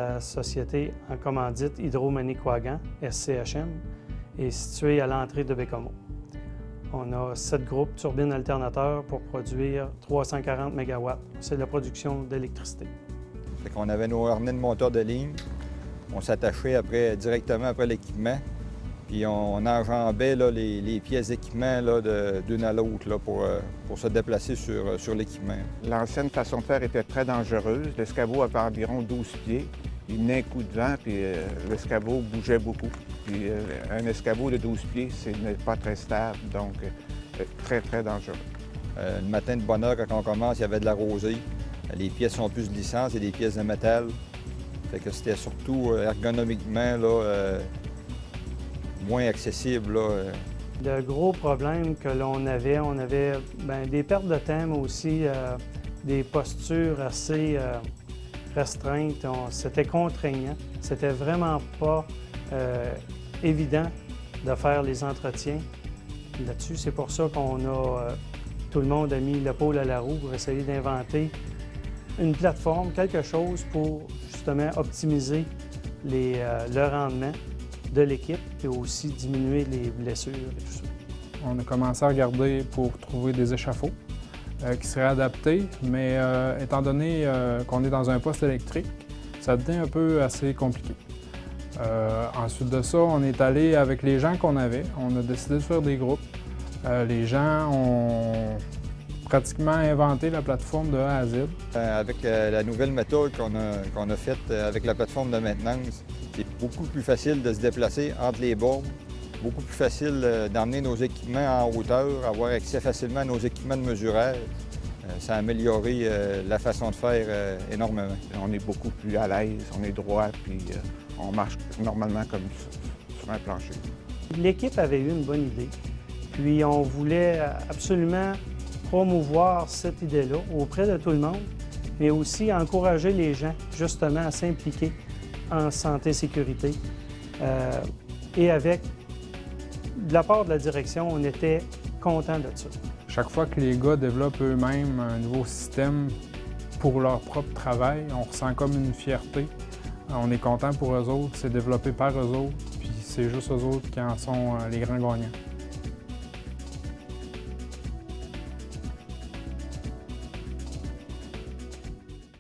la société en commandite Hydro-Manicouagan, SCHM, est située à l'entrée de Bécomo. On a 7 groupes turbines alternateurs pour produire 340 MW. C'est la production d'électricité. On avait nos harnais de moteur de ligne. On s'attachait directement après l'équipement. Puis on enjambait là, les pièces d'équipement d'une à l'autre pour se déplacer sur l'équipement. L'ancienne façon de faire était très dangereuse. L'escabeau avait environ 12 pieds. Il venait un coup de vent, puis l'escabeau bougeait beaucoup. Puis un escabeau de 12 pieds, ce n'est pas très stable, donc très, très dangereux. Le matin de bonne heure, quand on commence, il y avait de la rosée. Les pièces sont plus glissantes, c'est des pièces de métal. Fait que c'était surtout ergonomiquement moins accessible. Le gros problème que l'on avait, des pertes de temps, mais aussi des postures assez restreintes. C'était contraignant. C'était vraiment pas évident de faire les entretiens là-dessus. C'est pour ça tout le monde a mis l'épaule à la roue pour essayer d'inventer une plateforme, quelque chose pour justement optimiser le rendement de l'équipe et aussi diminuer les blessures et tout ça. On a commencé à regarder pour trouver des échafauds qui seraient adaptés, mais étant donné qu'on est dans un poste électrique, ça devient un peu assez compliqué. Ensuite de ça, on est allé avec les gens qu'on avait. On a décidé de faire des groupes. Les gens ont pratiquement inventé la plateforme de A à Z. Avec la nouvelle méthode qu'on a faite avec la plateforme de maintenance, c'est beaucoup plus facile de se déplacer entre les bornes, beaucoup plus facile d'emmener nos équipements en hauteur, avoir accès facilement à nos équipements de mesurage. Ça a amélioré la façon de faire énormément. On est beaucoup plus à l'aise, on est droit, puis on marche normalement comme sur un plancher. L'équipe avait eu une bonne idée, puis on voulait absolument promouvoir cette idée-là auprès de tout le monde, mais aussi encourager les gens justement à s'impliquer en santé-sécurité. Et avec de la part de la direction, on était contents de ça. Chaque fois que les gars développent eux-mêmes un nouveau système pour leur propre travail, on ressent comme une fierté. On est content pour eux autres, c'est développé par eux autres, puis c'est juste eux autres qui en sont les grands gagnants.